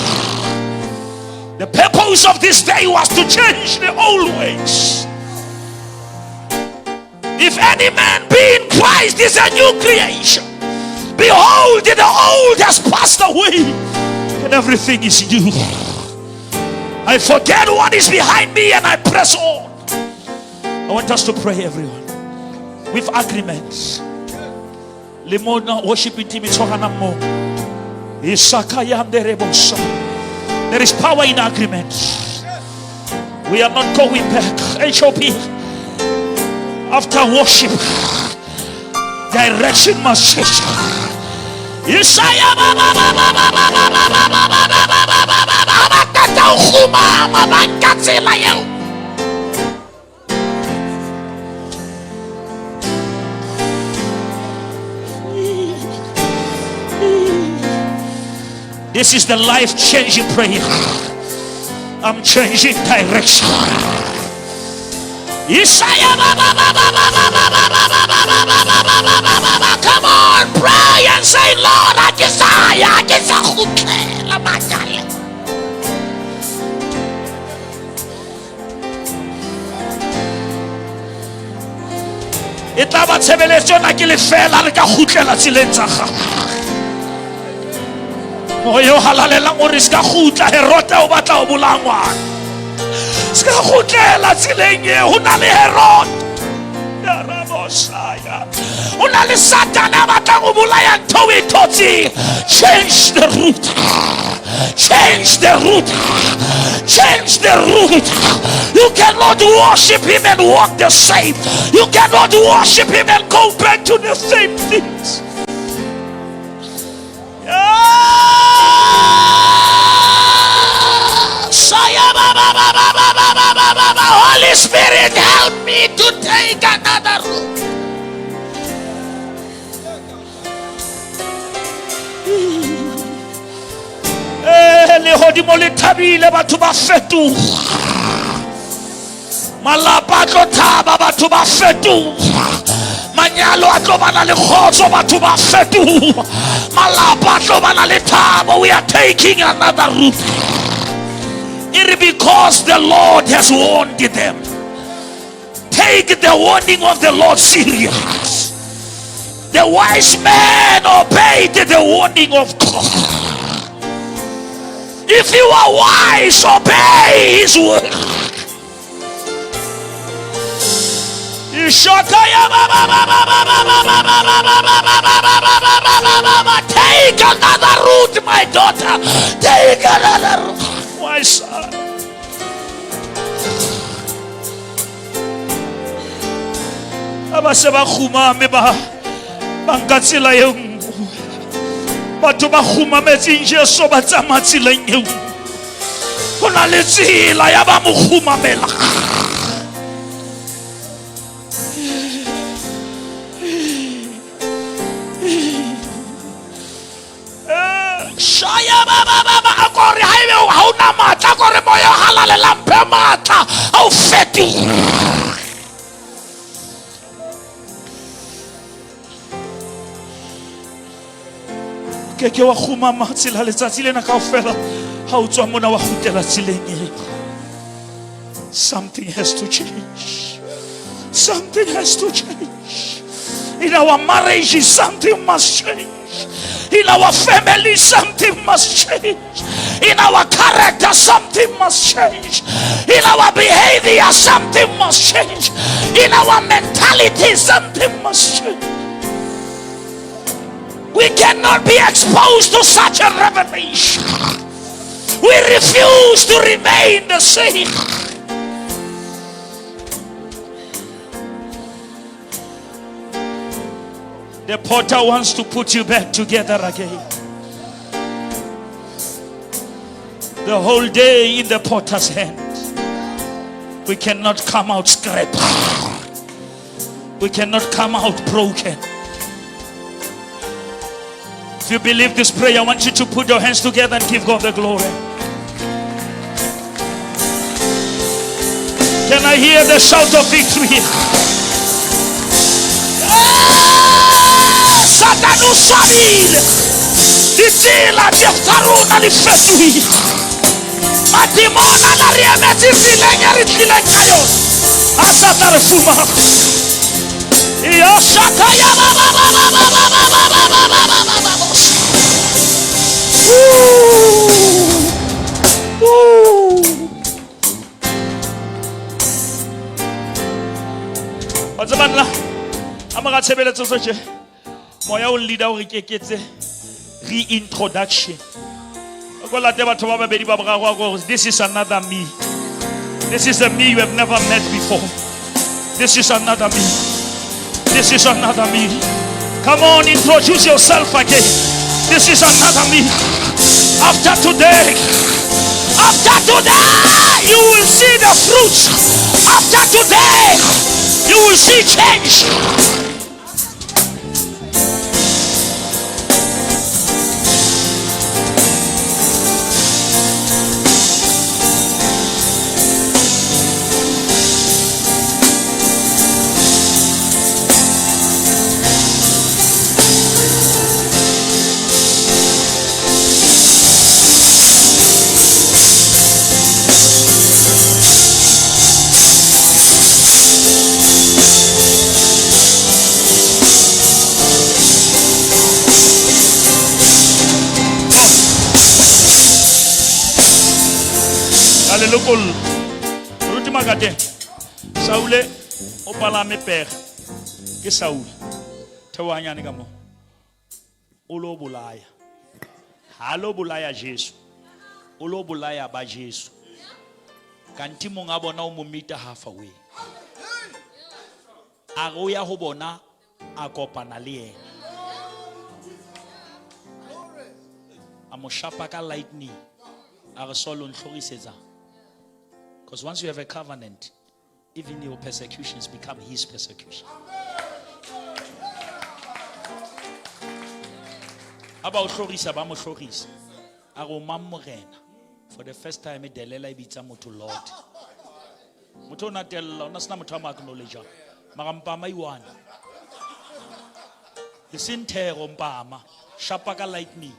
[SPEAKER 1] The purpose of this day was to change the old ways. If any man be in Christ, is a new creation. Behold, the old has passed away, and everything is new. I forget what is behind me and I press on. I want us to pray, everyone, with agreements. Limona worshiping team is Sohanamo. There is power in agreements. We are not going back. HOP. After worship, direction must change. This is the life-changing prayer. I'm changing direction. Come on, pray and say, Lord, I desire. E tla ba tshebeletso na ke le fela re ka khutlela tseleng tsa gago. Moyo halalela gore se ka khutla Herode o batla o bolangwana. Se ka khutlela tseleng e ho na le Herode. Ya Rabosaya. O na le Satana batla go bolaya ntho e thotse. Change the route. Change the route. Change the route. You cannot worship him and walk the same. You cannot worship him and go back to the same things. Holy Spirit, help me to take another route. Le hodimo le thabile batho ba fetoga. Malapa tlo thaba batho ba fetoga. Manyalo a tlo bana le khotso batho ba fetoga. Malapa tlo bana le thabo. We are taking another route. It is because the Lord has warned them. Take the warning of the Lord serious. The wise man obeyed the warning of God. If you are wise, obey his word. Take another route, my daughter. Take another route, my son. Abaseba khumame ba bankatsela yeng. Batho ba khumametse Jesu ba tsamatsileng eo. Hona le tsela ya ba mo khumamela. Shaya baba akore ha ebe ha una matla gore moyo halalela mphe matla au feti. Ke wa khumama tsela letsatsi lena kaofela ha o tswa mona wa khutela tseleng e. Something has to change. Something has to change. In our marriage, something must change. In our family, something must change. In our character, something must change. In our behavior, something must change. In our mentality, something must change. We cannot be exposed to such a revelation. We refuse to remain the same. The potter wants to put you back together again. The whole day in the potter's hand. We cannot come out scrapped. We cannot come out broken. If you believe this prayer, I want you to put your hands together and give God the glory. Can I hear the shout of victory? Satanu Sabil, Dizila Jeftaruna Lifetui, Matimona Nariameti Silengari Tilengayos, Asatar Fuma, Yoshakaya What's the matter? I'm going to tell you that moya o leader o re keketse reintroduction. This is another me. This is a me you have never met before. This is another me. This is another me. Come on, introduce yourself again. This is another me. After today, you will see the fruits. After today, you will see change. Lokol ruti magate Saule o pala me pere ke Saul thewanyane ka mo o lo bolaya ha lo bolaya Jesu o lo bolaya ba Jesu kanti monga bona o mo meter half away a go ya go bona a kopana le yena a mo shapa ka lightning a re solo ntlhorisetsa. Because once you have a covenant, even your persecutions become his persecution. About Florisa, Bamo Floris, Aromam Morena. For the first time, Delela Ibitamo to Lord. Mutona tell Nasnamutama acknowledge. Marampama Yuan. The Sinte Rompama, Shapaka lightning.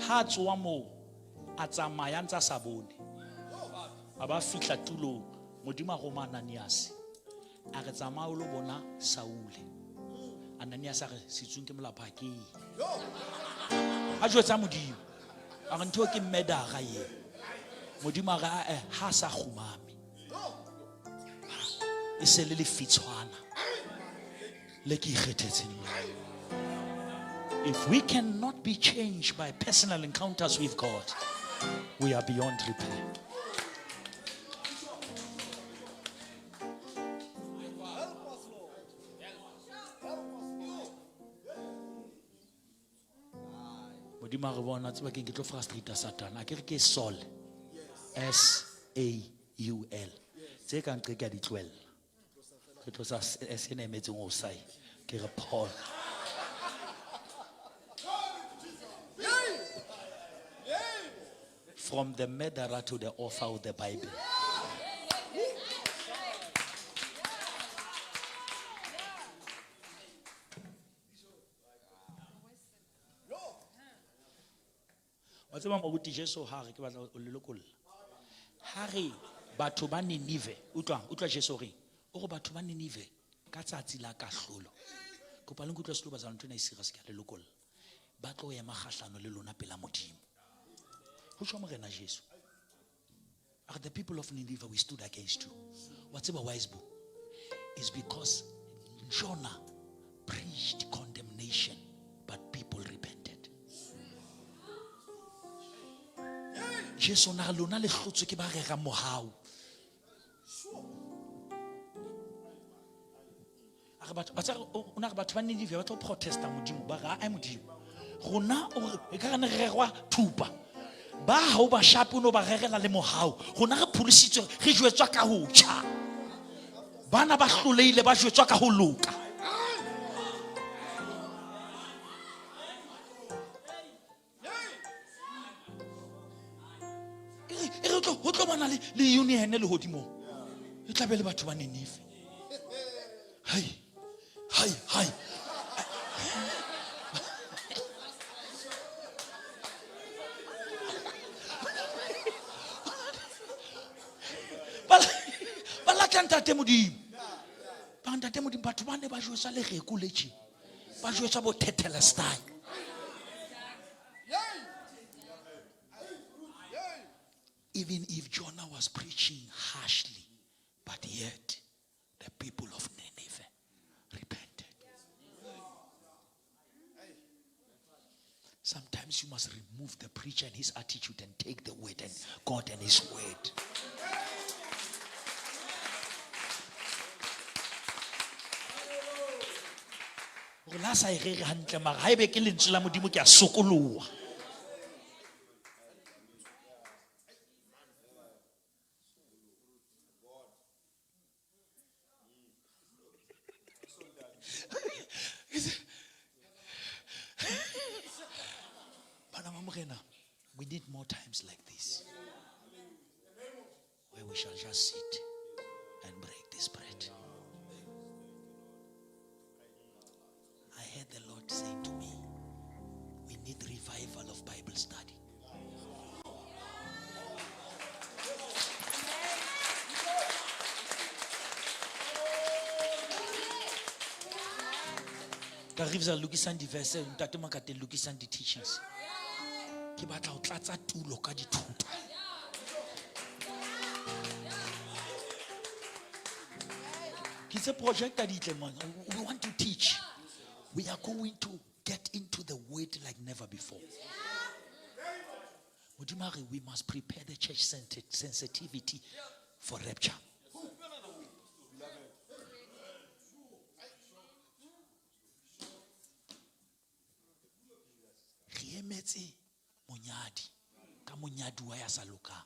[SPEAKER 1] Hearts wamo at Samayanza Saboni. Aba fitla tulo modima Roma Ananias a re tsamaya lo bona Saule Ananias a re sitsung ke molapaki a jwetsa modimo a re ntho ke mmeda ga ye modimo ga ha sa khumame e se le fitshwana le ke ikgethetseng. If we cannot be changed by personal encounters with God, we are beyond repair. Modimo re bona tseba ke tlo frustrate Satan a ke re ke Saul S-A-U-L tse ka nqe ka di tlwella ke tlo sa se ne metseng o sai ke re Paul from the murderer to the author of the Bible. Tseba mo buti Jesu ha re ke batla o lelokolla ha re batho ba Ninive utla Jesu re o go batho ba Ninive ka tsatsi la kahlolo go pa leng go tlo se loba zantwana e serious ke lelokolla ba tlo ya magahlano le lona pela modimo go tswa mo rena Jesu are the people of Nineveh we stood against you. What's about wise book is because Jonah preached condemnation but people repented. Jesu na lona le hlotse ke ba rega mohau a ba tsa ona ba tshwane di ba tlo protesta modimo ba ga ai modimo rona o e ka ne regwa thupa ba ha o ba shapo no ba regela le mohau rona re phulisitswe re jwetswa ka ho tjha bana ba hloleile ba jwetswa ka ho loka. Ho tlo bana le union le hodimo e tla be le batho ba Ninive hai bala kantate modimo batho ba ne ba jwetsa le rekuletše ba jwetsa bo Tetelestai. Even if Jonah was preaching harshly, but yet the people us remove the preacher and his attitude and take the word and God and his word. We need more times like this where we shall just sit and break this bread. I heard the Lord saying to me, we need revival of Bible study. Arrives à Lukisan diverse, ntatema ka te Lukisan di teachings. Ki batla o tlatsa tulo ka dithuto. Ki se project a ditlemon. We want to teach. We are going to get into the word like never before. We must prepare the church sensitivity for rapture. Riemetse monyadi ka monyadi wa ya saloka.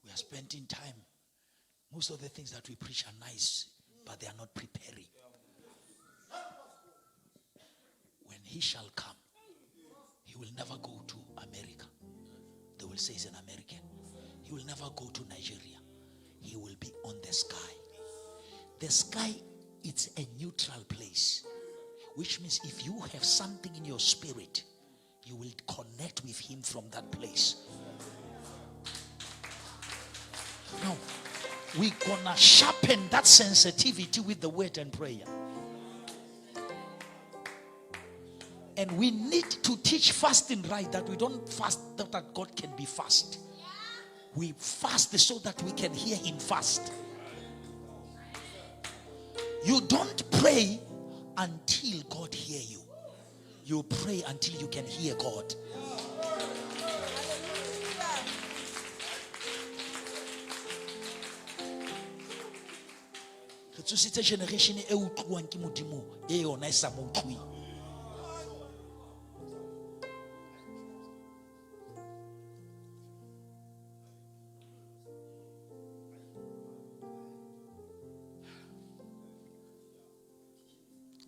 [SPEAKER 1] We are spending time. Most of the things that we preach are nice, but they are not preparing. When he shall come, he will never go to America. They will say he's an American. He will never go to Nigeria. He will be on the sky. The sky, it's a neutral place, which means if you have something in your spirit, you will connect with him from that place. Now, we're gonna sharpen that sensitivity with the word and prayer. And we need to teach fasting right, that we don't fast that God can be fast. We fast so that we can hear him fast. You don't pray until God hear you. You pray until you can hear God. It's a generation e utluwang ke modimo e yona e sa mo utlwi.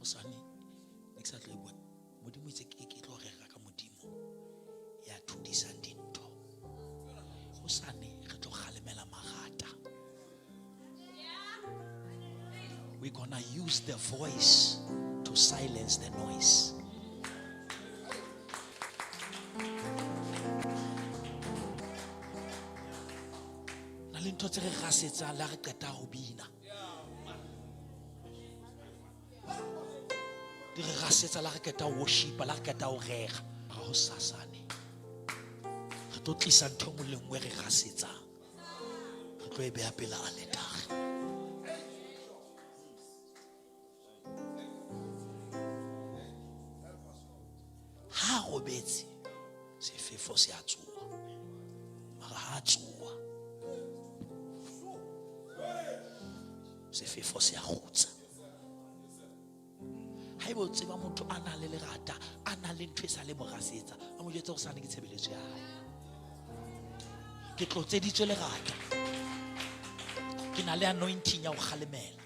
[SPEAKER 1] Osane exactly what modimo itse ke tlo rega ka modimo ya thudisa dintho. Osane re tlo khalemela magata. We're gonna use the voice to silence the noise. Na le ntho tse re gasetsa la re qeta go bina. Di re gasetsa la re qeta worship, la re qeta go rega. Ga go sasane. Re tlo tlisa ntho mo lengwe re gasetsa. Re tlo e beya pela a letare. Obetse se fefo se a tsoa mara ha tsoa se fefo se a gutsa. Ha ibo tseba motho a na le lerata, a na le ntwe sa le mogasetsa, a mo jetse go sane ke tshebeletso ya hae. Ke tlotseditswe lerata, ke na le anointing ya go khalemela.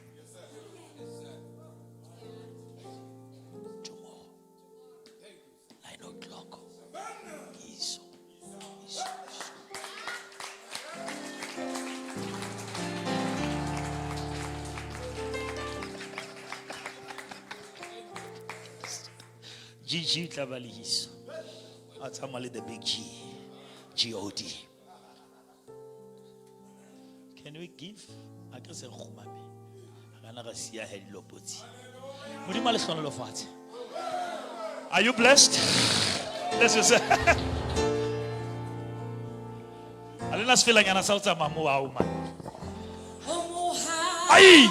[SPEAKER 1] G Tlabalihiso. That's how the big G. G-O-D. Can we give? I can say Khumame. Are you blessed? Let's just say. I didn't feel like an assault on my woman. Aïe.